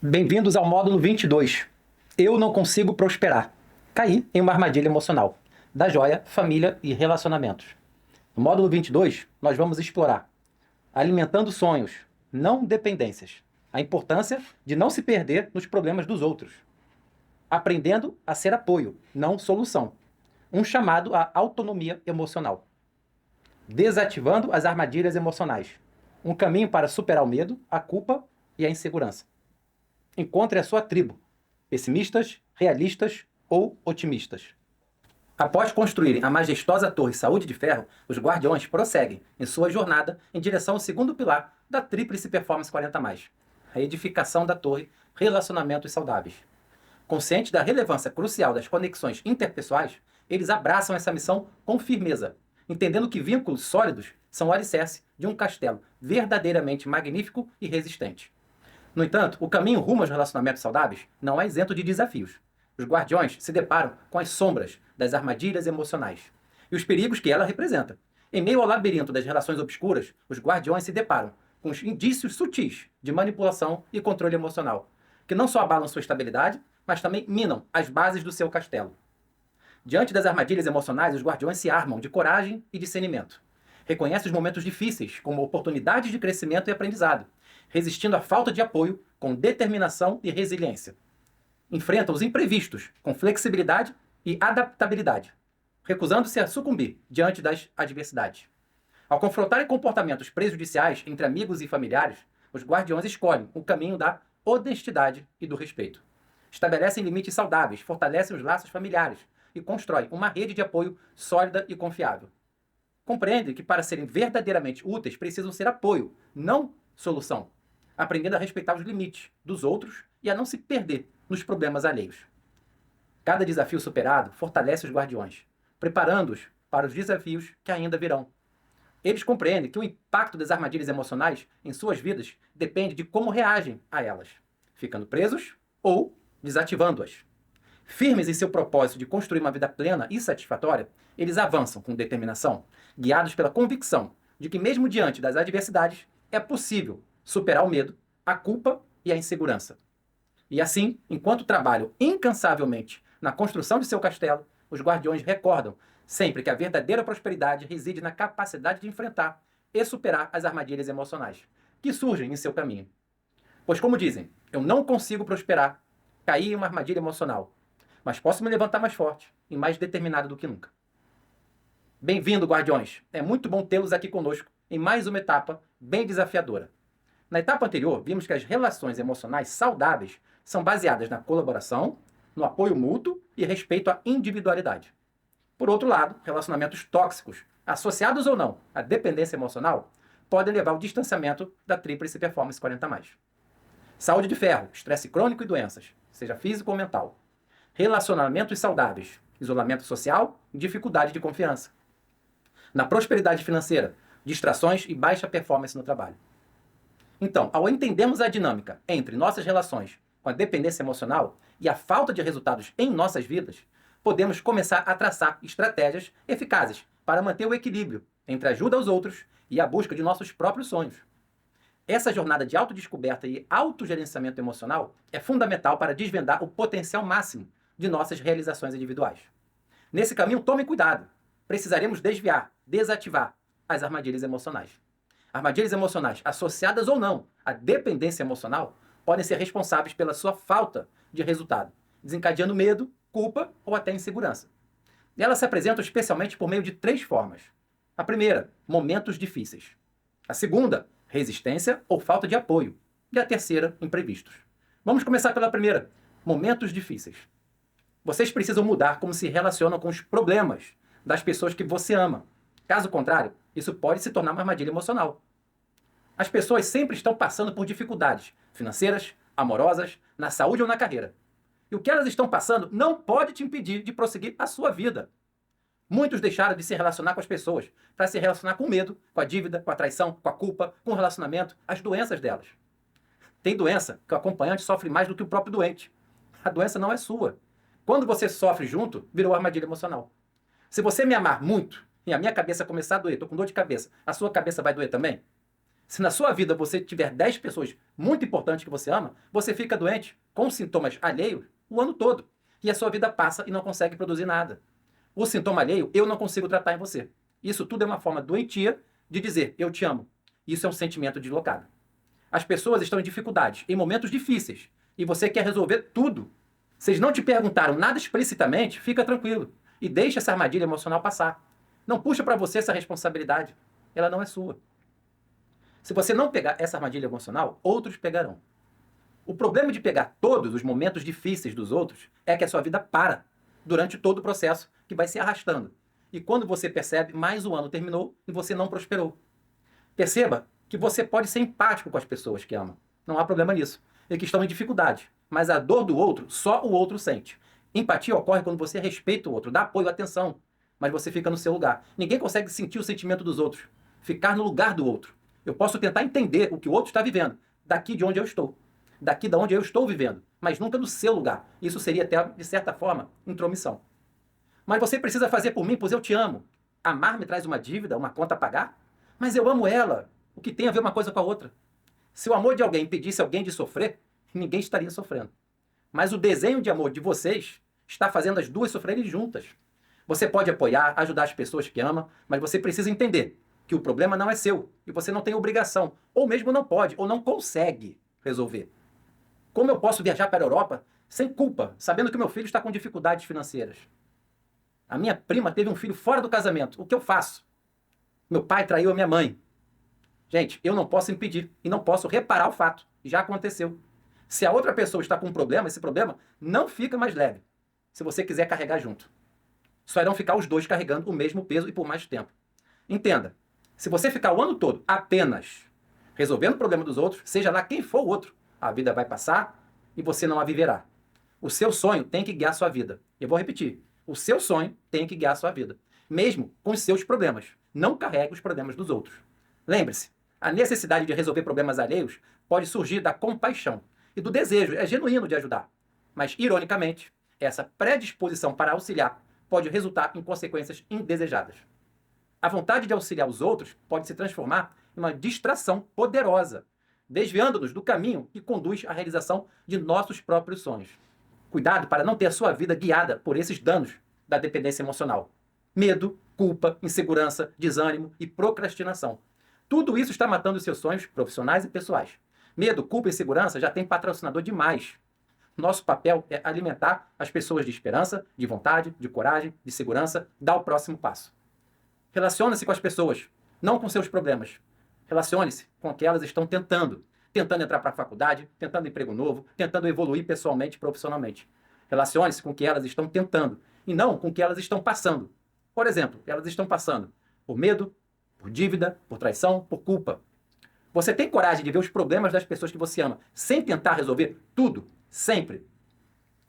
Bem-vindos ao módulo 22. Eu não consigo prosperar. Caí em uma armadilha emocional. Da joia, família e relacionamentos. No módulo 22, nós vamos explorar alimentando sonhos, não dependências. A importância de não se perder nos problemas dos outros. Aprendendo a ser apoio, não solução. Um chamado à autonomia emocional. Desativando as armadilhas emocionais. Um caminho para superar o medo, a culpa e a insegurança. Encontre a sua tribo, pessimistas, realistas ou otimistas. Após construírem a majestosa Torre Saúde de Ferro, os Guardiões prosseguem em sua jornada em direção ao segundo pilar da Tríplice Performance 40+, a edificação da torre Relacionamentos Saudáveis. Conscientes da relevância crucial das conexões interpessoais, eles abraçam essa missão com firmeza, entendendo que vínculos sólidos são o alicerce de um castelo verdadeiramente magnífico e resistente. No entanto, o caminho rumo aos relacionamentos saudáveis não é isento de desafios. Os guardiões se deparam com as sombras das armadilhas emocionais e os perigos que ela representa. Em meio ao labirinto das relações obscuras, os guardiões se deparam com os indícios sutis de manipulação e controle emocional, que não só abalam sua estabilidade, mas também minam as bases do seu castelo. Diante das armadilhas emocionais, os guardiões se armam de coragem e discernimento. Reconhecem os momentos difíceis como oportunidades de crescimento e aprendizado, resistindo à falta de apoio com determinação e resiliência. Enfrentam os imprevistos com flexibilidade e adaptabilidade, recusando-se a sucumbir diante das adversidades. Ao confrontarem comportamentos prejudiciais entre amigos e familiares, os guardiões escolhem o caminho da honestidade e do respeito. Estabelecem limites saudáveis, fortalecem os laços familiares e constroem uma rede de apoio sólida e confiável. Compreendem que para serem verdadeiramente úteis precisam ser apoio, não solução, aprendendo a respeitar os limites dos outros e a não se perder nos problemas alheios. Cada desafio superado fortalece os guardiões, preparando-os para os desafios que ainda virão. Eles compreendem que o impacto das armadilhas emocionais em suas vidas depende de como reagem a elas, ficando presos ou desativando-as. Firmes em seu propósito de construir uma vida plena e satisfatória, eles avançam com determinação, guiados pela convicção de que mesmo diante das adversidades, é possível superar o medo, a culpa e a insegurança. E assim, enquanto trabalham incansavelmente na construção de seu castelo, os guardiões recordam sempre que a verdadeira prosperidade reside na capacidade de enfrentar e superar as armadilhas emocionais que surgem em seu caminho. Pois como dizem, eu não consigo prosperar, caí em uma armadilha emocional, mas posso me levantar mais forte e mais determinado do que nunca. Bem-vindo, guardiões! É muito bom tê-los aqui conosco em mais uma etapa bem desafiadora. Na etapa anterior, vimos que as relações emocionais saudáveis são baseadas na colaboração, no apoio mútuo e respeito à individualidade. Por outro lado, relacionamentos tóxicos, associados ou não à dependência emocional, podem levar ao distanciamento da Tríplice Performance 40+. Saúde de ferro, estresse crônico e doenças, seja físico ou mental. Relacionamentos saudáveis, isolamento social e dificuldade de confiança. Na prosperidade financeira, distrações e baixa performance no trabalho. Então, ao entendermos a dinâmica entre nossas relações com a dependência emocional e a falta de resultados em nossas vidas, podemos começar a traçar estratégias eficazes para manter o equilíbrio entre a ajuda aos outros e a busca de nossos próprios sonhos. Essa jornada de autodescoberta e autogerenciamento emocional é fundamental para desvendar o potencial máximo de nossas realizações individuais. Nesse caminho, tome cuidado. Precisaremos desativar as armadilhas emocionais. Armadilhas emocionais associadas ou não à dependência emocional podem ser responsáveis pela sua falta de resultado, desencadeando medo, culpa ou até insegurança. E elas se apresentam especialmente por meio de 3 formas. A primeira, momentos difíceis. A segunda, resistência ou falta de apoio. E a terceira, imprevistos. Vamos começar pela primeira, momentos difíceis. Vocês precisam mudar como se relacionam com os problemas das pessoas que você ama. Caso contrário, isso pode se tornar uma armadilha emocional. As pessoas sempre estão passando por dificuldades financeiras, amorosas, na saúde ou na carreira. E o que elas estão passando não pode te impedir de prosseguir a sua vida. Muitos deixaram de se relacionar com as pessoas para se relacionar com o medo, com a dívida, com a traição, com a culpa, com o relacionamento, as doenças delas. Tem doença que o acompanhante sofre mais do que o próprio doente. A doença não é sua. Quando você sofre junto, virou armadilha emocional. Se você me amar muito e a minha cabeça começar a doer, estou com dor de cabeça, a sua cabeça vai doer também? Se na sua vida você tiver 10 pessoas muito importantes que você ama, você fica doente com sintomas alheios o ano todo. E a sua vida passa e não consegue produzir nada. O sintoma alheio eu não consigo tratar em você. Isso tudo é uma forma doentia de dizer eu te amo. Isso é um sentimento deslocado. As pessoas estão em dificuldades, em momentos difíceis, e você quer resolver tudo. Se eles não te perguntaram nada explicitamente, fica tranquilo e deixa essa armadilha emocional passar. Não puxa para você essa responsabilidade. Ela não é sua. Se você não pegar essa armadilha emocional, outros pegarão. O problema de pegar todos os momentos difíceis dos outros é que a sua vida para durante todo o processo que vai se arrastando. E quando você percebe, mais um ano terminou e você não prosperou. Perceba que você pode ser empático com as pessoas que amam. Não há problema nisso. E que estão em dificuldade. Mas a dor do outro, só o outro sente. Empatia ocorre quando você respeita o outro, dá apoio, atenção. Mas você fica no seu lugar. Ninguém consegue sentir o sentimento dos outros. Ficar no lugar do outro. Eu posso tentar entender o que o outro está vivendo, daqui de onde eu estou. Daqui de onde eu estou vivendo. Mas nunca no seu lugar. Isso seria até, de certa forma, intromissão. Mas você precisa fazer por mim, pois eu te amo. Amar me traz uma dívida, uma conta a pagar? Mas eu amo ela. O que tem a ver uma coisa com a outra? Se o amor de alguém impedisse alguém de sofrer, ninguém estaria sofrendo. Mas o desenho de amor de vocês está fazendo as duas sofrerem juntas. Você pode apoiar, ajudar as pessoas que ama, mas você precisa entender que o problema não é seu e você não tem obrigação, ou mesmo não pode, ou não consegue resolver. Como eu posso viajar para a Europa sem culpa, sabendo que meu filho está com dificuldades financeiras? A minha prima teve um filho fora do casamento. O que eu faço? Meu pai traiu a minha mãe. Gente, eu não posso impedir e não posso reparar o fato. Já aconteceu. Se a outra pessoa está com um problema, esse problema não fica mais leve. Se você quiser carregar junto. Só irão ficar os dois carregando o mesmo peso e por mais tempo. Entenda, se você ficar o ano todo apenas resolvendo o problema dos outros, seja lá quem for o outro, a vida vai passar e você não a viverá. O seu sonho tem que guiar a sua vida. Eu vou repetir. O seu sonho tem que guiar a sua vida. Mesmo com os seus problemas. Não carregue os problemas dos outros. Lembre-se, a necessidade de resolver problemas alheios pode surgir da compaixão e do desejo, é genuíno de ajudar. Mas, ironicamente, essa predisposição para auxiliar pode resultar em consequências indesejadas. A vontade de auxiliar os outros pode se transformar em uma distração poderosa, desviando-nos do caminho que conduz à realização de nossos próprios sonhos. Cuidado para não ter a sua vida guiada por esses danos da dependência emocional. Medo, culpa, insegurança, desânimo e procrastinação. Tudo isso está matando os seus sonhos profissionais e pessoais. Medo, culpa e insegurança já tem patrocinador demais. Nosso papel é alimentar as pessoas de esperança, de vontade, de coragem, de segurança, dar o próximo passo. Relacione-se com as pessoas, não com seus problemas. Relacione-se com o que elas estão tentando. Tentando entrar para a faculdade, tentando emprego novo, tentando evoluir pessoalmente e profissionalmente. Relacione-se com o que elas estão tentando e não com o que elas estão passando. Por exemplo, elas estão passando por medo, por dívida, por traição, por culpa. Você tem coragem de ver os problemas das pessoas que você ama sem tentar resolver tudo, sempre?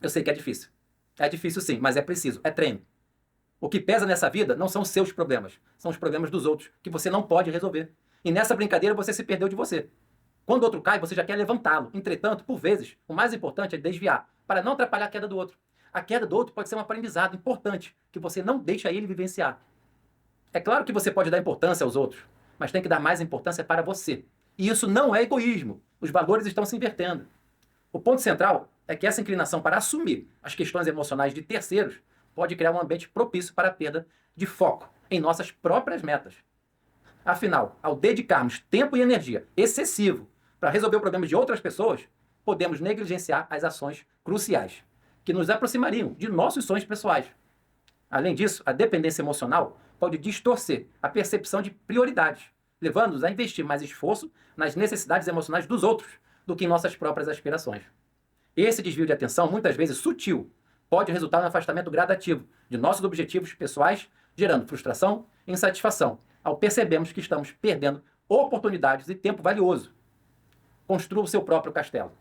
Eu sei que é difícil. É difícil sim, mas é preciso, é treino. O que pesa nessa vida não são os seus problemas, são os problemas dos outros, que você não pode resolver. E nessa brincadeira você se perdeu de você. Quando o outro cai, você já quer levantá-lo. Entretanto, por vezes, o mais importante é desviar, para não atrapalhar a queda do outro. A queda do outro pode ser um aprendizado importante, que você não deixa ele vivenciar. É claro que você pode dar importância aos outros, mas tem que dar mais importância para você. E isso não é egoísmo. Os valores estão se invertendo. O ponto central é que essa inclinação para assumir as questões emocionais de terceiros pode criar um ambiente propício para a perda de foco em nossas próprias metas. Afinal, ao dedicarmos tempo e energia excessivo para resolver o problema de outras pessoas, podemos negligenciar as ações cruciais que nos aproximariam de nossos sonhos pessoais. Além disso, a dependência emocional pode distorcer a percepção de prioridades, levando-nos a investir mais esforço nas necessidades emocionais dos outros do que em nossas próprias aspirações. Esse desvio de atenção, muitas vezes sutil, pode resultar no afastamento gradativo de nossos objetivos pessoais, gerando frustração e insatisfação, ao percebermos que estamos perdendo oportunidades e tempo valioso. Construa o seu próprio castelo.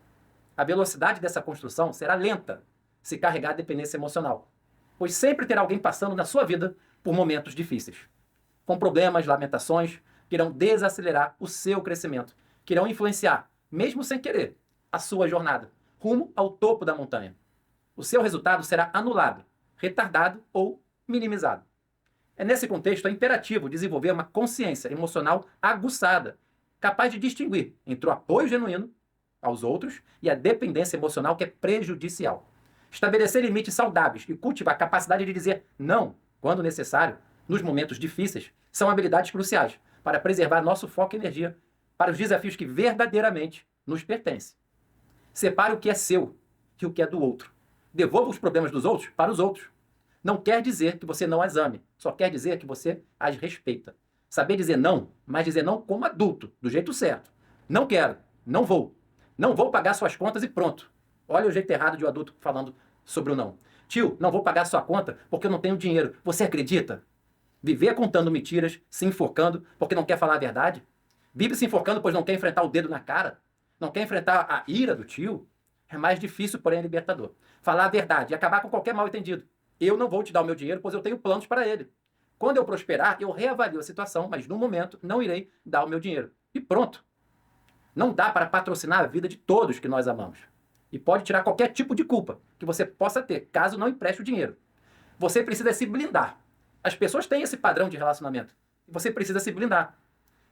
A velocidade dessa construção será lenta se carregar a dependência emocional, pois sempre terá alguém passando na sua vida por momentos difíceis, com problemas, lamentações, que irão desacelerar o seu crescimento, que irão influenciar, mesmo sem querer, a sua jornada rumo ao topo da montanha. O seu resultado será anulado, retardado ou minimizado. É nesse contexto imperativo desenvolver uma consciência emocional aguçada capaz de distinguir entre o apoio genuíno aos outros e a dependência emocional que é prejudicial. Estabelecer limites saudáveis e cultivar a capacidade de dizer não, quando necessário, nos momentos difíceis, são habilidades cruciais para preservar nosso foco e energia para os desafios que verdadeiramente nos pertencem. Separe o que é seu e o que é do outro. Devolva os problemas dos outros para os outros. Não quer dizer que você não as ame, só quer dizer que você as respeita. Saber dizer não, mas dizer não como adulto, do jeito certo. Não quero, não vou. Não vou pagar suas contas e pronto. Olha o jeito errado de um adulto falando sobre o não. Tio, não vou pagar sua conta porque eu não tenho dinheiro. Você acredita? Viver contando mentiras, se enforcando porque não quer falar a verdade? Vive se enforcando pois não quer enfrentar o dedo na cara? Não quer enfrentar a ira do tio? É mais difícil, porém é libertador. Falar a verdade e acabar com qualquer mal-entendido. Eu não vou te dar o meu dinheiro, pois eu tenho planos para ele. Quando eu prosperar, eu reavalio a situação, mas no momento não irei dar o meu dinheiro. E pronto. Não dá para patrocinar a vida de todos que nós amamos. E pode tirar qualquer tipo de culpa que você possa ter, caso não empreste o dinheiro. Você precisa se blindar. As pessoas têm esse padrão de relacionamento. E você precisa se blindar.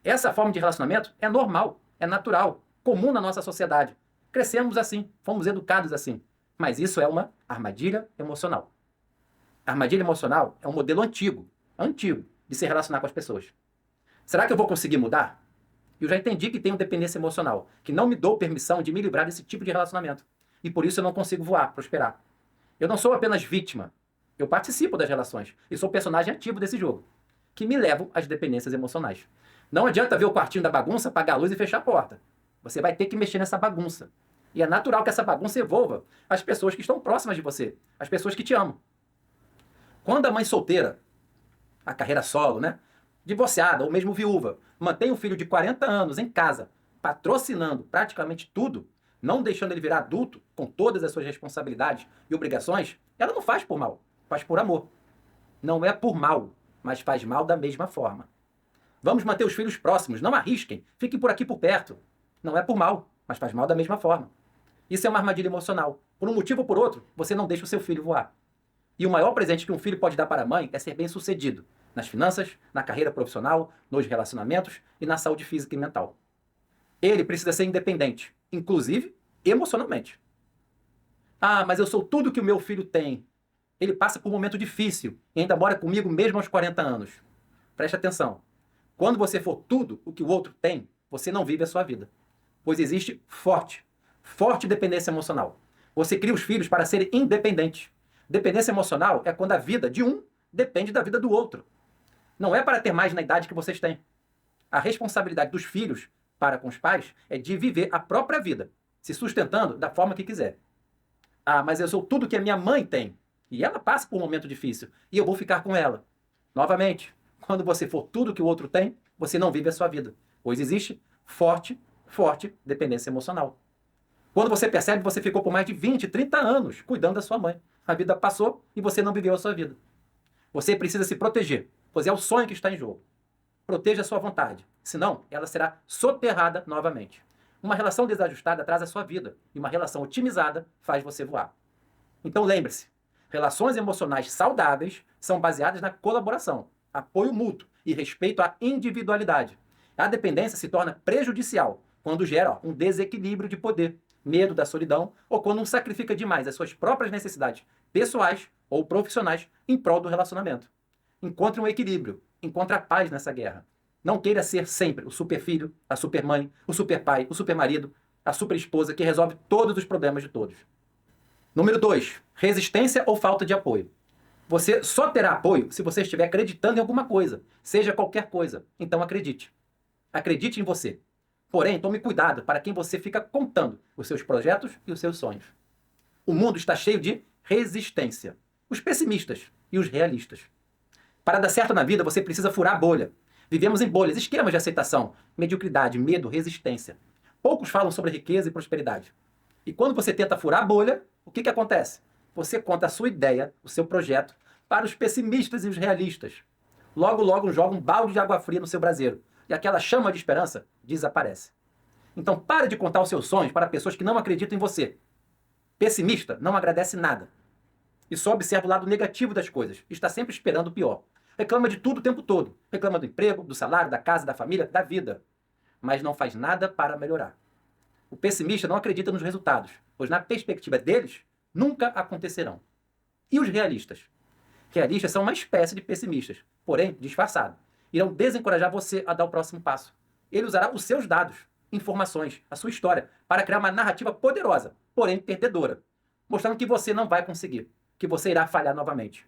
Essa forma de relacionamento é normal, é natural, comum na nossa sociedade. Crescemos assim, fomos educados assim. Mas isso é uma armadilha emocional. A armadilha emocional é um modelo antigo de se relacionar com as pessoas. Será que eu vou conseguir mudar? Eu já entendi que tenho dependência emocional, que não me dou permissão de me livrar desse tipo de relacionamento. E por isso eu não consigo voar, prosperar. Eu não sou apenas vítima. Eu participo das relações e sou personagem ativo desse jogo, que me levam às dependências emocionais. Não adianta ver o quartinho da bagunça, apagar a luz e fechar a porta. Você vai ter que mexer nessa bagunça. E é natural que essa bagunça envolva as pessoas que estão próximas de você, as pessoas que te amam. Quando a mãe solteira, a carreira solo, né? Divorciada ou mesmo viúva, mantém um filho de 40 anos em casa, patrocinando praticamente tudo, não deixando ele virar adulto com todas as suas responsabilidades e obrigações, ela não faz por mal, faz por amor. Não é por mal, mas faz mal da mesma forma. Vamos manter os filhos próximos, não arrisquem, fiquem por aqui por perto. Não é por mal, mas faz mal da mesma forma. Isso é uma armadilha emocional. Por um motivo ou por outro, você não deixa o seu filho voar. E o maior presente que um filho pode dar para a mãe é ser bem-sucedido nas finanças, na carreira profissional, nos relacionamentos e na saúde física e mental. Ele precisa ser independente, inclusive emocionalmente. Ah, mas eu sou tudo que o meu filho tem. Ele passa por um momento difícil e ainda mora comigo mesmo aos 40 anos. Preste atenção. Quando você for tudo o que o outro tem, você não vive a sua vida. Pois existe forte dependência emocional. Você cria os filhos para serem independentes. Dependência emocional é quando a vida de um depende da vida do outro. Não é para ter mais na idade que vocês têm. A responsabilidade dos filhos para com os pais é de viver a própria vida, se sustentando da forma que quiser. Ah, mas eu sou tudo que a minha mãe tem. E ela passa por um momento difícil. E eu vou ficar com ela. Novamente, quando você for tudo que o outro tem, você não vive a sua vida. Pois existe forte dependência emocional. Quando você percebe, você ficou por mais de 20, 30 anos cuidando da sua mãe. A vida passou e você não viveu a sua vida. Você precisa se proteger, pois é o sonho que está em jogo. Proteja a sua vontade, senão ela será soterrada novamente. Uma relação desajustada traz a sua vida e uma relação otimizada faz você voar. Então lembre-se, relações emocionais saudáveis são baseadas na colaboração, apoio mútuo e respeito à individualidade. A dependência se torna prejudicial quando gera um desequilíbrio de poder, medo da solidão ou quando um sacrifica demais as suas próprias necessidades pessoais ou profissionais em prol do relacionamento. Encontre um equilíbrio, encontre a paz nessa guerra. Não queira ser sempre o super filho, a super mãe, o super pai, o super marido, a super esposa que resolve todos os problemas de todos. Número 2. Resistência ou falta de apoio. Você só terá apoio se você estiver acreditando em alguma coisa, seja qualquer coisa. Então acredite. Acredite em você. Porém, tome cuidado para quem você fica contando os seus projetos e os seus sonhos. O mundo está cheio de resistência. Os pessimistas e os realistas. Para dar certo na vida, você precisa furar a bolha. Vivemos em bolhas, esquemas de aceitação, mediocridade, medo, resistência. Poucos falam sobre riqueza e prosperidade. E quando você tenta furar a bolha, o que acontece? Você conta a sua ideia, o seu projeto, para os pessimistas e os realistas. Logo joga um balde de água fria no seu braseiro. E aquela chama de esperança desaparece. Então pare de contar os seus sonhos para pessoas que não acreditam em você. Pessimista não agradece nada. E só observa o lado negativo das coisas. Está sempre esperando o pior. Reclama de tudo o tempo todo. Reclama do emprego, do salário, da casa, da família, da vida. mas não faz nada para melhorar. O pessimista não acredita nos resultados, pois na perspectiva deles, nunca acontecerão. E os realistas? Realistas são uma espécie de pessimistas, porém disfarçado. Irão desencorajar você a dar o próximo passo. Ele usará os seus dados, informações, a sua história, para criar uma narrativa poderosa, porém perdedora, mostrando que você não vai conseguir, que você irá falhar novamente.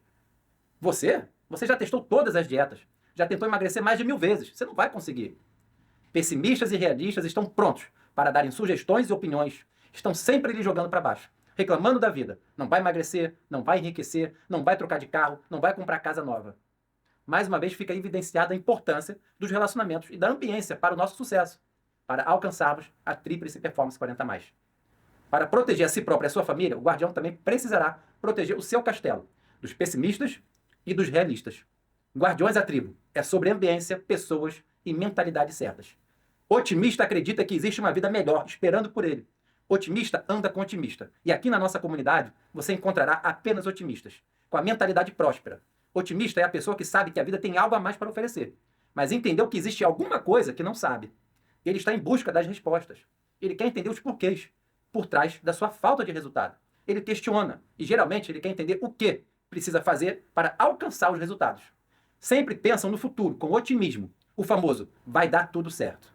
Você já testou todas as dietas, já tentou emagrecer mais de 1000 vezes, você não vai conseguir. Pessimistas e realistas estão prontos para darem sugestões e opiniões, estão sempre lhe jogando para baixo, reclamando da vida. Não vai emagrecer, não vai enriquecer, não vai trocar de carro, não vai comprar casa nova. Mais uma vez fica evidenciada a importância dos relacionamentos e da ambiência para o nosso sucesso, para alcançarmos a Tríplice Performance 40+. Para proteger a si próprio e a sua família, o guardião também precisará proteger o seu castelo, dos pessimistas e dos realistas. Guardiões da tribo é sobre ambiência, pessoas e mentalidades certas. Otimista acredita que existe uma vida melhor esperando por ele. Otimista anda com otimista. E aqui na nossa comunidade você encontrará apenas otimistas, com a mentalidade próspera. Otimista é a pessoa que sabe que a vida tem algo a mais para oferecer, mas entendeu que existe alguma coisa que não sabe. Ele está em busca das respostas. Ele quer entender os porquês por trás da sua falta de resultado. Ele questiona e geralmente ele quer entender o que precisa fazer para alcançar os resultados. Sempre pensam no futuro com otimismo. O famoso vai dar tudo certo.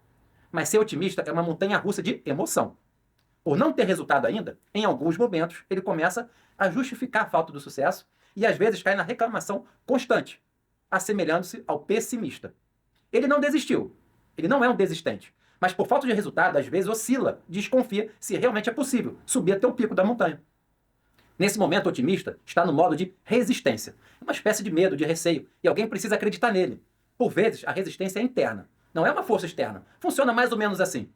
Mas ser otimista é uma montanha-russa de emoção. Por não ter resultado ainda, em alguns momentos ele começa a justificar a falta do sucesso e às vezes cai na reclamação constante, assemelhando-se ao pessimista. Ele não desistiu, ele não é um desistente, mas por falta de resultado, às vezes oscila, desconfia se realmente é possível subir até o pico da montanha. Nesse momento, o otimista está no modo de resistência, uma espécie de medo, de receio, e alguém precisa acreditar nele. Por vezes, a resistência é interna, não é uma força externa. Funciona mais ou menos assim.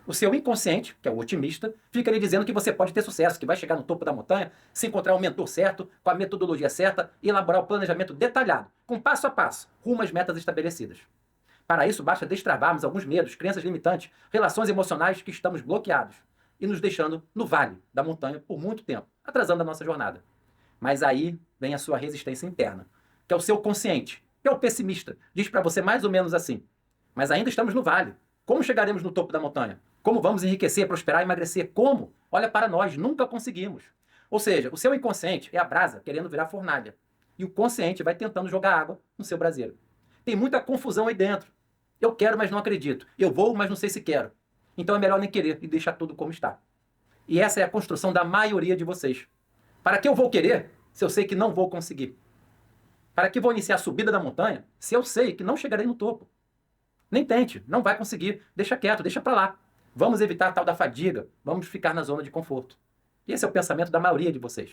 O seu inconsciente, que é o otimista, fica lhe dizendo que você pode ter sucesso, que vai chegar no topo da montanha, se encontrar o mentor certo, com a metodologia certa e elaborar o planejamento detalhado, com passo a passo, rumo às metas estabelecidas. Para isso, basta destravarmos alguns medos, crenças limitantes, relações emocionais que estamos bloqueados e nos deixando no vale da montanha por muito tempo, atrasando a nossa jornada. Mas aí vem a sua resistência interna, que é o seu consciente, que é o pessimista. Diz para você mais ou menos assim: mas ainda estamos no vale. Como chegaremos no topo da montanha? Como vamos enriquecer, prosperar, emagrecer? Como? Olha para nós, nunca conseguimos. Ou seja, o seu inconsciente é a brasa querendo virar fornalha. E o consciente vai tentando jogar água no seu braseiro. Tem muita confusão aí dentro. Eu quero, mas não acredito. Eu vou, mas não sei se quero. Então é melhor nem querer e deixar tudo como está. E essa é a construção da maioria de vocês. Para que eu vou querer se eu sei que não vou conseguir? Para que vou iniciar a subida da montanha se eu sei que não chegarei no topo? Nem tente, não vai conseguir. Deixa quieto, deixa para lá. Vamos evitar a tal da fadiga, vamos ficar na zona de conforto. Esse é o pensamento da maioria de vocês.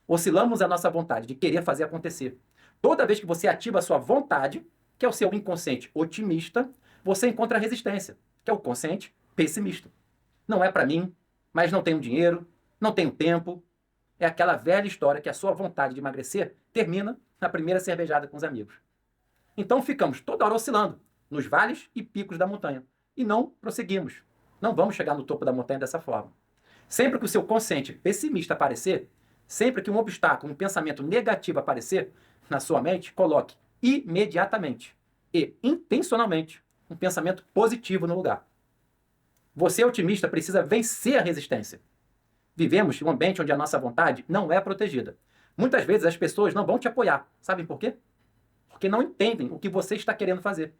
Oscilamos a nossa vontade de querer fazer acontecer. Toda vez que você ativa a sua vontade, que é o seu inconsciente otimista, você encontra a resistência, que é o consciente pessimista. Não é para mim, mas não tenho dinheiro, não tenho tempo. É aquela velha história que a sua vontade de emagrecer termina na primeira cervejada com os amigos. Então ficamos toda hora oscilando nos vales e picos da montanha e não prosseguimos. Não vamos chegar no topo da montanha dessa forma. Sempre que o seu consciente pessimista aparecer, sempre que um obstáculo, um pensamento negativo aparecer na sua mente, coloque imediatamente e intencionalmente um pensamento positivo no lugar. Você, otimista, precisa vencer a resistência. Vivemos em um ambiente onde a nossa vontade não é protegida. Muitas vezes as pessoas não vão te apoiar. Sabem por quê? Porque não entendem o que você está querendo fazer.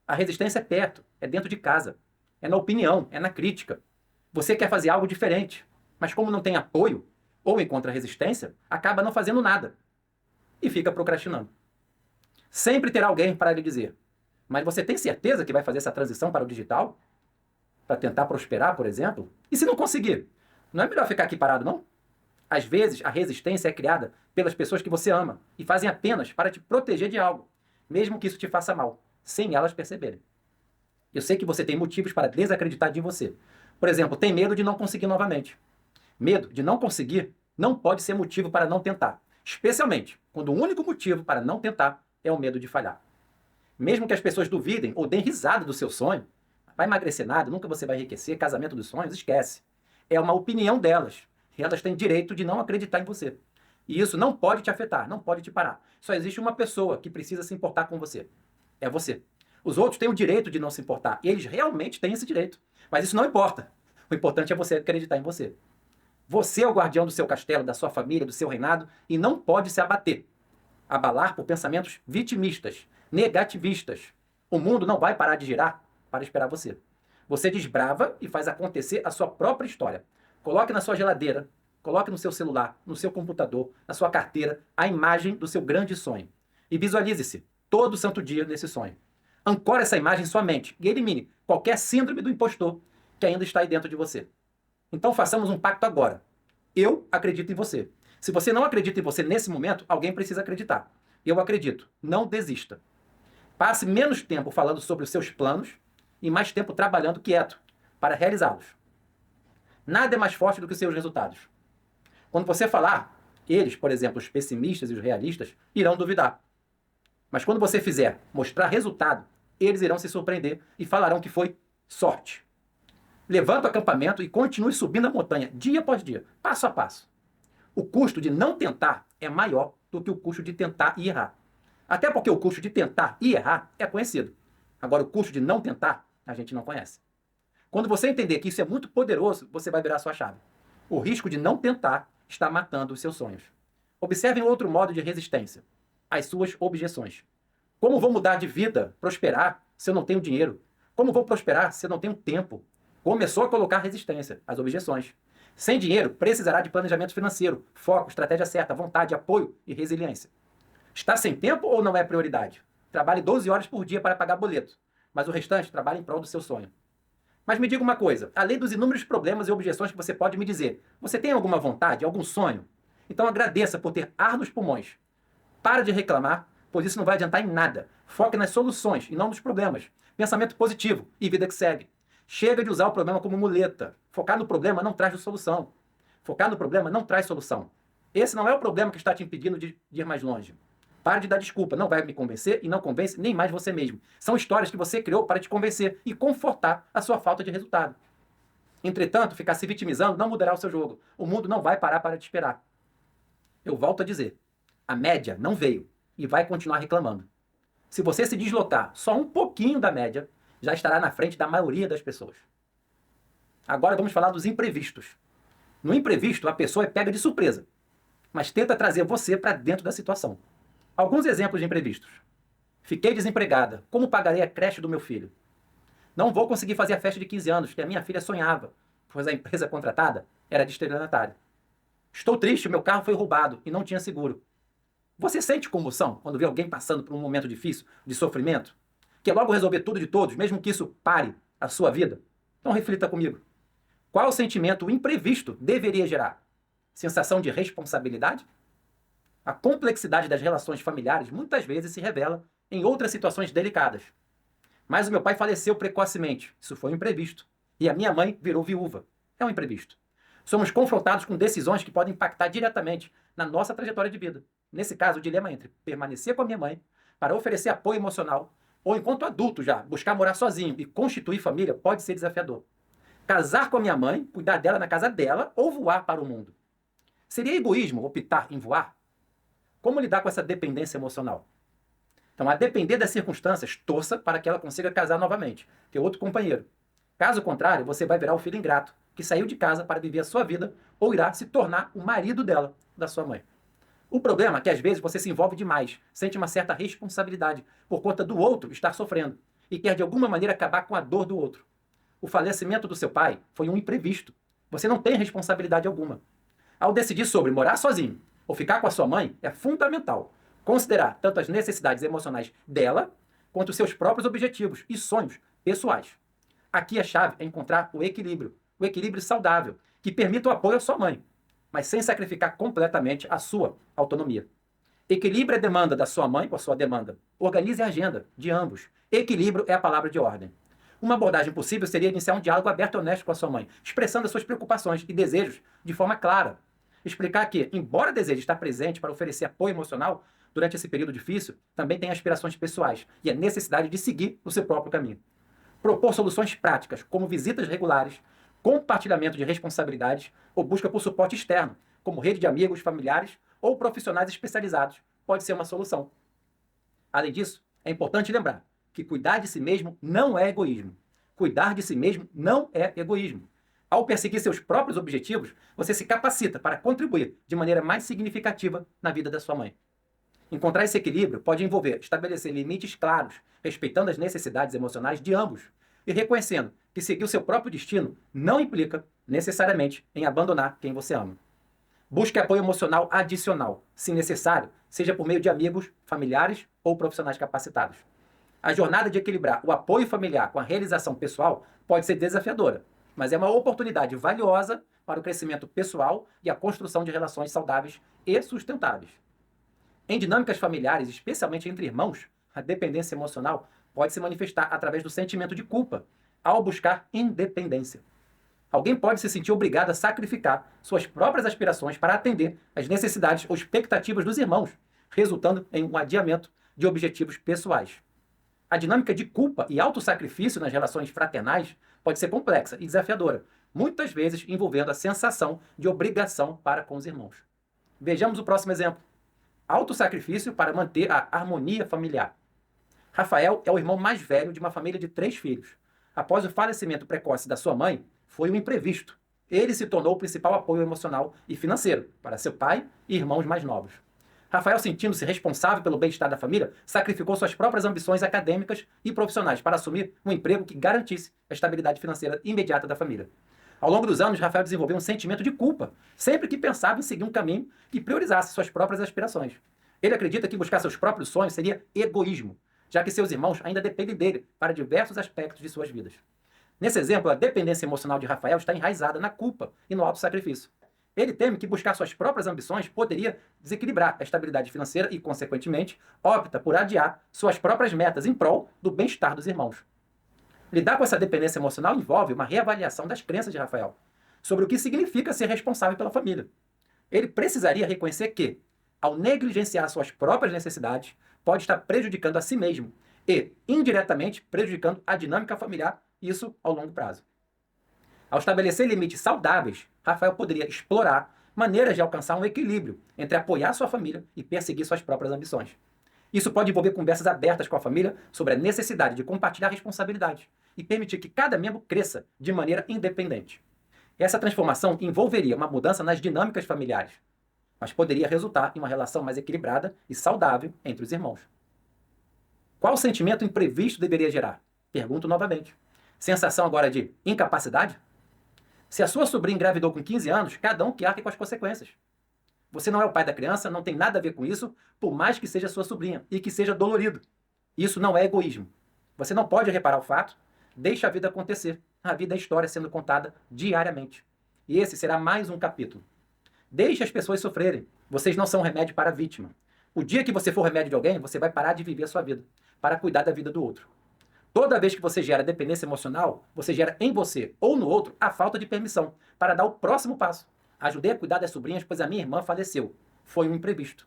A resistência é perto, é dentro de casa, é na opinião, é na crítica. Você quer fazer algo diferente, mas como não tem apoio ou encontra resistência, acaba não fazendo nada e fica procrastinando. Sempre terá alguém para lhe dizer: mas você tem certeza que vai fazer essa transição para o digital? Para tentar prosperar, por exemplo? E se não conseguir? Não é melhor ficar aqui parado, não? Às vezes, a resistência é criada pelas pessoas que você ama e fazem apenas para te proteger de algo, mesmo que isso te faça mal, sem elas perceberem. Eu sei que você tem motivos para desacreditar de você. Por exemplo, tem medo de não conseguir novamente. Medo de não conseguir não pode ser motivo para não tentar, especialmente quando o único motivo para não tentar é o medo de falhar. Mesmo que as pessoas duvidem ou deem risada do seu sonho, vai emagrecer nada, nunca você vai enriquecer, casamento dos sonhos, esquece. É uma opinião delas. E elas têm direito de não acreditar em você. E isso não pode te afetar, não pode te parar. Só existe uma pessoa que precisa se importar com você. É você. Os outros têm o direito de não se importar. Eles realmente têm esse direito. Mas isso não importa. O importante é você acreditar em você. Você é o guardião do seu castelo, da sua família, do seu reinado e não pode se abalar por pensamentos vitimistas, negativistas. O mundo não vai parar de girar para esperar você. Você desbrava e faz acontecer a sua própria história. Coloque na sua geladeira, coloque no seu celular, no seu computador, na sua carteira, a imagem do seu grande sonho. E visualize-se todo santo dia nesse sonho. Ancore essa imagem em sua mente e elimine qualquer síndrome do impostor que ainda está aí dentro de você. Então façamos um pacto agora. Eu acredito em você. Se você não acredita em você nesse momento, alguém precisa acreditar. Eu acredito. Não desista. Passe menos tempo falando sobre os seus planos e mais tempo trabalhando quieto para realizá-los. Nada é mais forte do que os seus resultados. Quando você falar, eles, por exemplo, os pessimistas e os realistas, irão duvidar. Mas quando você fizer mostrar resultado, eles irão se surpreender e falarão que foi sorte. Levanta o acampamento e continue subindo a montanha, dia após dia, passo a passo. O custo de não tentar é maior do que o custo de tentar e errar. Até porque o custo de tentar e errar é conhecido. Agora, o custo de não tentar, a gente não conhece. Quando você entender que isso é muito poderoso, você vai virar a sua chave. O risco de não tentar está matando os seus sonhos. Observem outro modo de resistência. As suas objeções. Como vou mudar de vida, prosperar, se eu não tenho dinheiro? Como vou prosperar se eu não tenho tempo? Começou a colocar resistência, as objeções. Sem dinheiro, precisará de planejamento financeiro, foco, estratégia certa, vontade, apoio e resiliência. Está sem tempo ou não é prioridade? Trabalhe 12 horas por dia para pagar boleto, mas o restante trabalhe em prol do seu sonho. Mas me diga uma coisa, além dos inúmeros problemas e objeções que você pode me dizer, você tem alguma vontade, algum sonho? Então agradeça por ter ar nos pulmões. Para de reclamar, pois isso não vai adiantar em nada. Foque nas soluções e não nos problemas. Pensamento positivo e vida que segue. Chega de usar o problema como muleta. Focar no problema não traz solução. Focar no problema não traz solução. Esse não é o problema que está te impedindo de ir mais longe. Pare de dar desculpa, não vai me convencer e não convence nem mais você mesmo. São histórias que você criou para te convencer e confortar a sua falta de resultado. Entretanto, ficar se vitimizando não mudará o seu jogo. O mundo não vai parar para te esperar. Eu volto a dizer, a média não veio e vai continuar reclamando. Se você se deslocar só um pouquinho da média, já estará na frente da maioria das pessoas. Agora vamos falar dos imprevistos. No imprevisto, a pessoa é pega de surpresa, mas tenta trazer você para dentro da situação. Alguns exemplos de imprevistos. Fiquei desempregada. Como pagarei a creche do meu filho? Não vou conseguir fazer a festa de 15 anos que a minha filha sonhava, pois a empresa contratada era de estelionatário. Estou triste, meu carro foi roubado e não tinha seguro. Você sente comoção quando vê alguém passando por um momento difícil, de sofrimento? Quer logo resolver tudo de todos, mesmo que isso pare a sua vida? Então reflita comigo. Qual sentimento imprevisto deveria gerar? Sensação de responsabilidade? A complexidade das relações familiares muitas vezes se revela em outras situações delicadas. Mas o meu pai faleceu precocemente. Isso foi um imprevisto. E a minha mãe virou viúva. É um imprevisto. Somos confrontados com decisões que podem impactar diretamente na nossa trajetória de vida. Nesse caso, o dilema entre permanecer com a minha mãe para oferecer apoio emocional ou, enquanto adulto já, buscar morar sozinho e constituir família pode ser desafiador. Casar com a minha mãe, cuidar dela na casa dela ou voar para o mundo. Seria egoísmo optar em voar? Como lidar com essa dependência emocional? Então, a depender das circunstâncias, torça para que ela consiga casar novamente, ter outro companheiro. Caso contrário, você vai virar o filho ingrato, que saiu de casa para viver a sua vida ou irá se tornar o marido dela, da sua mãe. O problema é que às vezes você se envolve demais, sente uma certa responsabilidade por conta do outro estar sofrendo e quer de alguma maneira acabar com a dor do outro. O falecimento do seu pai foi um imprevisto. Você não tem responsabilidade alguma. Ao decidir sobre morar sozinho ou ficar com a sua mãe, é fundamental considerar tanto as necessidades emocionais dela quanto os seus próprios objetivos e sonhos pessoais. Aqui a chave é encontrar o equilíbrio saudável, que permita o apoio à sua mãe, mas sem sacrificar completamente a sua autonomia. Equilibre a demanda da sua mãe com a sua demanda. Organize a agenda de ambos. Equilíbrio é a palavra de ordem. Uma abordagem possível seria iniciar um diálogo aberto e honesto com a sua mãe, expressando as suas preocupações e desejos de forma clara. Explicar que, embora deseje estar presente para oferecer apoio emocional durante esse período difícil, também tem aspirações pessoais e a necessidade de seguir o seu próprio caminho. Propor soluções práticas, como visitas regulares, compartilhamento de responsabilidades ou busca por suporte externo, como rede de amigos, familiares ou profissionais especializados, pode ser uma solução. Além disso, é importante lembrar que cuidar de si mesmo não é egoísmo. Cuidar de si mesmo não é egoísmo. Ao perseguir seus próprios objetivos, você se capacita para contribuir de maneira mais significativa na vida da sua mãe. Encontrar esse equilíbrio pode envolver estabelecer limites claros, respeitando as necessidades emocionais de ambos e reconhecendo que seguir o seu próprio destino não implica, necessariamente, em abandonar quem você ama. Busque apoio emocional adicional, se necessário, seja por meio de amigos, familiares ou profissionais capacitados. A jornada de equilibrar o apoio familiar com a realização pessoal pode ser desafiadora, mas é uma oportunidade valiosa para o crescimento pessoal e a construção de relações saudáveis e sustentáveis. Em dinâmicas familiares, especialmente entre irmãos, a dependência emocional pode se manifestar através do sentimento de culpa, ao buscar independência. Alguém pode se sentir obrigado a sacrificar suas próprias aspirações para atender às necessidades ou expectativas dos irmãos, resultando em um adiamento de objetivos pessoais. A dinâmica de culpa e autossacrifício nas relações fraternais pode ser complexa e desafiadora, muitas vezes envolvendo a sensação de obrigação para com os irmãos. Vejamos o próximo exemplo. Autossacrifício para manter a harmonia familiar. Rafael é o irmão mais velho de uma família de 3 filhos. Após o falecimento precoce da sua mãe, foi um imprevisto. Ele se tornou o principal apoio emocional e financeiro para seu pai e irmãos mais novos. Rafael, sentindo-se responsável pelo bem-estar da família, sacrificou suas próprias ambições acadêmicas e profissionais para assumir um emprego que garantisse a estabilidade financeira imediata da família. Ao longo dos anos, Rafael desenvolveu um sentimento de culpa, sempre que pensava em seguir um caminho que priorizasse suas próprias aspirações. Ele acredita que buscar seus próprios sonhos seria egoísmo, já que seus irmãos ainda dependem dele para diversos aspectos de suas vidas. Nesse exemplo, a dependência emocional de Rafael está enraizada na culpa e no autossacrifício. Ele teme que buscar suas próprias ambições poderia desequilibrar a estabilidade financeira e, consequentemente, opta por adiar suas próprias metas em prol do bem-estar dos irmãos. Lidar com essa dependência emocional envolve uma reavaliação das crenças de Rafael sobre o que significa ser responsável pela família. Ele precisaria reconhecer que, ao negligenciar suas próprias necessidades, pode estar prejudicando a si mesmo e, indiretamente, prejudicando a dinâmica familiar, isso ao longo prazo. Ao estabelecer limites saudáveis, Rafael poderia explorar maneiras de alcançar um equilíbrio entre apoiar sua família e perseguir suas próprias ambições. Isso pode envolver conversas abertas com a família sobre a necessidade de compartilhar responsabilidades e permitir que cada membro cresça de maneira independente. Essa transformação envolveria uma mudança nas dinâmicas familiares, mas poderia resultar em uma relação mais equilibrada e saudável entre os irmãos. Qual sentimento imprevisto deveria gerar? Pergunto novamente. Sensação agora de incapacidade? Se a sua sobrinha engravidou com 15 anos, cada um que arque com as consequências. Você não é o pai da criança, não tem nada a ver com isso, por mais que seja sua sobrinha e que seja dolorido. Isso não é egoísmo. Você não pode reparar o fato, deixa a vida acontecer. A vida é história sendo contada diariamente. E esse será mais um capítulo. Deixe as pessoas sofrerem. Vocês não são remédio para a vítima. O dia que você for remédio de alguém, você vai parar de viver a sua vida, para cuidar da vida do outro. Toda vez que você gera dependência emocional, você gera em você ou no outro a falta de permissão para dar o próximo passo. Ajudei a cuidar das sobrinhas, pois a minha irmã faleceu. Foi um imprevisto.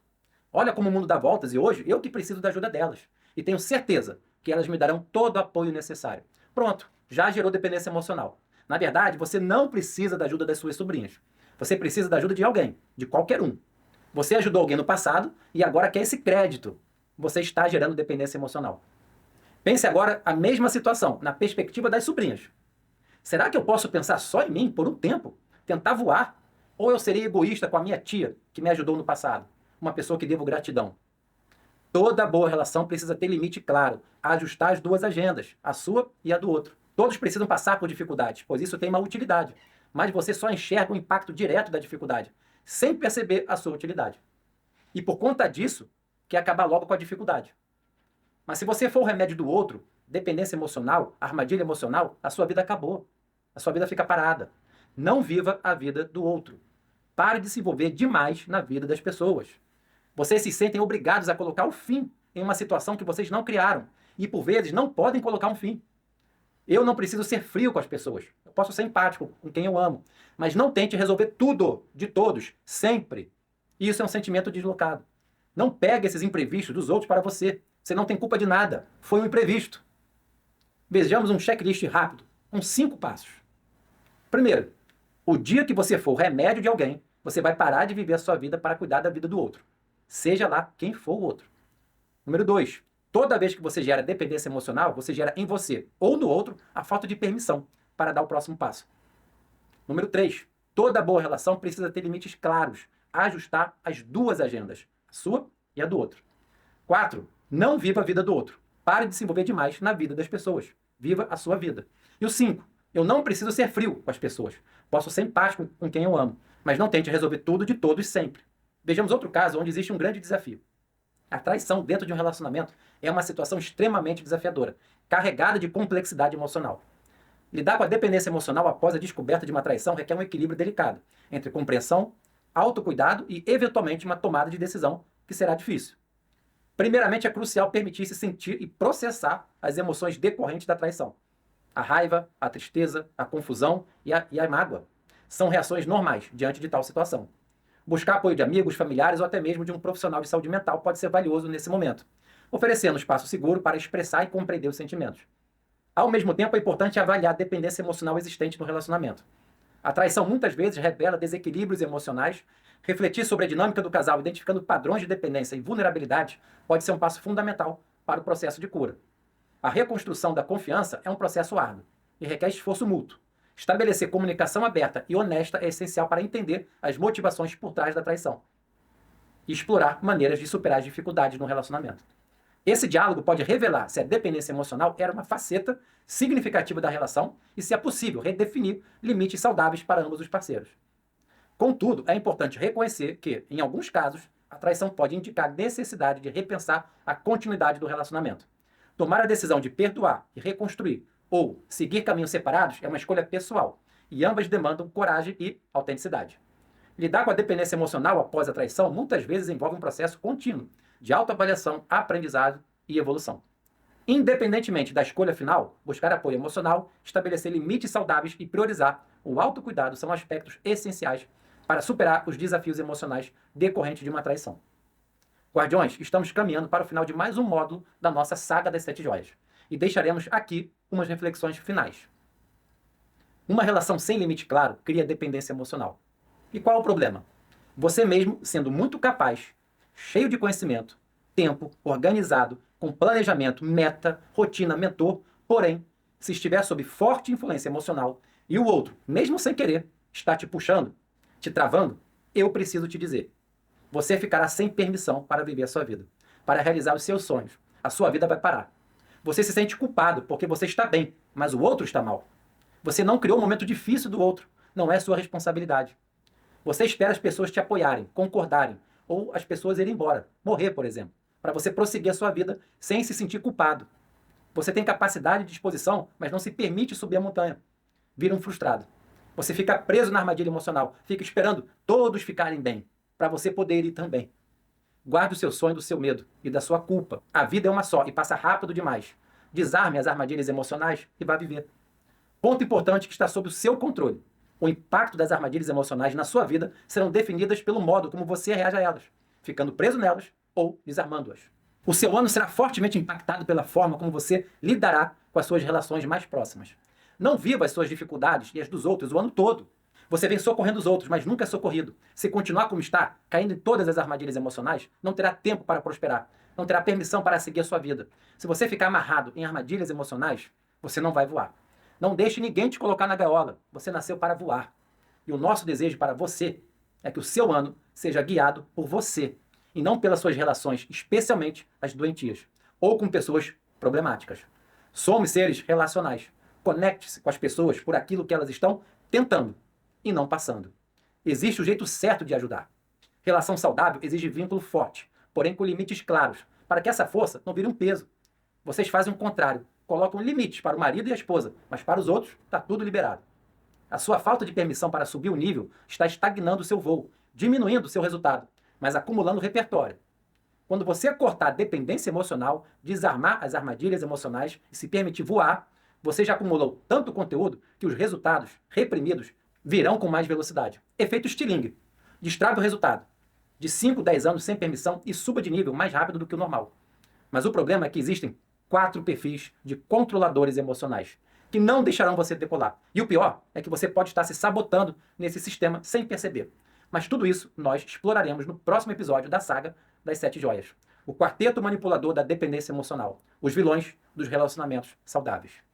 Olha como o mundo dá voltas e hoje eu que preciso da ajuda delas. E tenho certeza que elas me darão todo o apoio necessário. Pronto, já gerou dependência emocional. Na verdade, você não precisa da ajuda das suas sobrinhas. Você precisa da ajuda de alguém, de qualquer um. Você ajudou alguém no passado e agora quer esse crédito. Você está gerando dependência emocional. Pense agora a mesma situação, na perspectiva das sobrinhas. Será que eu posso pensar só em mim por um tempo? Tentar voar? Ou eu serei egoísta com a minha tia, que me ajudou no passado? Uma pessoa que devo gratidão. Toda boa relação precisa ter limite claro, ajustar as duas agendas, a sua e a do outro. Todos precisam passar por dificuldades, pois isso tem uma utilidade. Mas você só enxerga o impacto direto da dificuldade, sem perceber a sua utilidade. E por conta disso, quer acabar logo com a dificuldade. Mas se você for o remédio do outro, dependência emocional, armadilha emocional, a sua vida acabou. A sua vida fica parada. Não viva a vida do outro. Pare de se envolver demais na vida das pessoas. Vocês se sentem obrigados a colocar o fim em uma situação que vocês não criaram. E por vezes não podem colocar um fim. Eu não preciso ser frio com as pessoas. Eu posso ser empático com quem eu amo. Mas não tente resolver tudo, de todos, sempre. Isso é um sentimento deslocado. Não pegue esses imprevistos dos outros para você. Você não tem culpa de nada. Foi um imprevisto. Vejamos um checklist rápido, com 5 passos. Primeiro, o dia que você for o remédio de alguém, você vai parar de viver a sua vida para cuidar da vida do outro. Seja lá quem for o outro. Número 2, Toda vez que você gera dependência emocional, você gera em você ou no outro a falta de permissão para dar o próximo passo. Número 3. Toda boa relação precisa ter limites claros, ajustar as duas agendas, a sua e a do outro. 4. Não viva a vida do outro. Pare de se envolver demais na vida das pessoas. Viva a sua vida. E o 5. Eu não preciso ser frio com as pessoas. Posso ser empático com quem eu amo, mas não tente resolver tudo de todos sempre. Vejamos outro caso onde existe um grande desafio. A traição dentro de um relacionamento é uma situação extremamente desafiadora, carregada de complexidade emocional. Lidar com a dependência emocional após a descoberta de uma traição requer um equilíbrio delicado entre compreensão, autocuidado e, eventualmente, uma tomada de decisão que será difícil. Primeiramente, é crucial permitir-se sentir e processar as emoções decorrentes da traição. A raiva, a tristeza, a confusão e a mágoa são reações normais diante de tal situação. Buscar apoio de amigos, familiares ou até mesmo de um profissional de saúde mental pode ser valioso nesse momento, oferecendo um espaço seguro para expressar e compreender os sentimentos. Ao mesmo tempo, é importante avaliar a dependência emocional existente no relacionamento. A traição muitas vezes revela desequilíbrios emocionais. Refletir sobre a dinâmica do casal, identificando padrões de dependência e vulnerabilidade, pode ser um passo fundamental para o processo de cura. A reconstrução da confiança é um processo árduo e requer esforço mútuo. Estabelecer comunicação aberta e honesta é essencial para entender as motivações por trás da traição e explorar maneiras de superar as dificuldades no relacionamento. Esse diálogo pode revelar se a dependência emocional era uma faceta significativa da relação e se é possível redefinir limites saudáveis para ambos os parceiros. Contudo, é importante reconhecer que, em alguns casos, a traição pode indicar necessidade de repensar a continuidade do relacionamento. Tomar a decisão de perdoar e reconstruir ou seguir caminhos separados é uma escolha pessoal e ambas demandam coragem e autenticidade. Lidar com a dependência emocional após a traição muitas vezes envolve um processo contínuo de autoavaliação, aprendizado e evolução. Independentemente da escolha final, buscar apoio emocional, estabelecer limites saudáveis e priorizar o autocuidado são aspectos essenciais para superar os desafios emocionais decorrentes de uma traição. Guardiões, estamos caminhando para o final de mais um módulo da nossa saga das 7 joias e deixaremos aqui umas reflexões finais. Uma relação sem limite claro cria dependência emocional. E qual é o problema? Você mesmo, sendo muito capaz, cheio de conhecimento, tempo, organizado, com planejamento, meta, rotina, mentor, porém, se estiver sob forte influência emocional e o outro, mesmo sem querer, está te puxando, te travando, eu preciso te dizer. Você ficará sem permissão para viver a sua vida, para realizar os seus sonhos. A sua vida vai parar. Você se sente culpado porque você está bem, mas o outro está mal. Você não criou um momento difícil do outro. Não é sua responsabilidade. Você espera as pessoas te apoiarem, concordarem, ou as pessoas irem embora, morrer, por exemplo, para você prosseguir a sua vida sem se sentir culpado. Você tem capacidade de disposição, mas não se permite subir a montanha. Vira um frustrado. Você fica preso na armadilha emocional, fica esperando todos ficarem bem, para você poder ir também. Guarde o seu sonho do seu medo e da sua culpa. A vida é uma só e passa rápido demais. Desarme as armadilhas emocionais e vá viver. Ponto importante que está sob o seu controle. O impacto das armadilhas emocionais na sua vida serão definidas pelo modo como você reage a elas, ficando preso nelas ou desarmando-as. O seu ano será fortemente impactado pela forma como você lidará com as suas relações mais próximas. Não viva as suas dificuldades e as dos outros o ano todo. Você vem socorrendo os outros, mas nunca é socorrido. Se continuar como está, caindo em todas as armadilhas emocionais, não terá tempo para prosperar. Não terá permissão para seguir a sua vida. Se você ficar amarrado em armadilhas emocionais, você não vai voar. Não deixe ninguém te colocar na gaiola. Você nasceu para voar. E o nosso desejo para você é que o seu ano seja guiado por você e não pelas suas relações, especialmente as doentias, ou com pessoas problemáticas. Somos seres relacionais. Conecte-se com as pessoas por aquilo que elas estão tentando e não passando. Existe o jeito certo de ajudar. Relação saudável exige vínculo forte, porém com limites claros, para que essa força não vire um peso. Vocês fazem o contrário. Colocam limites para o marido e a esposa, mas para os outros está tudo liberado. A sua falta de permissão para subir o nível está estagnando o seu voo, diminuindo o seu resultado, mas acumulando repertório. Quando você cortar a dependência emocional, desarmar as armadilhas emocionais e se permitir voar, você já acumulou tanto conteúdo que os resultados reprimidos virão com mais velocidade. Efeito estilingue. Destrave o resultado. De 5, 10 anos sem permissão e suba de nível mais rápido do que o normal. Mas o problema é que existem 4 perfis de controladores emocionais que não deixarão você decolar. E o pior é que você pode estar se sabotando nesse sistema sem perceber. Mas tudo isso nós exploraremos no próximo episódio da saga das 7 joias. o quarteto manipulador da dependência emocional, os vilões dos relacionamentos saudáveis.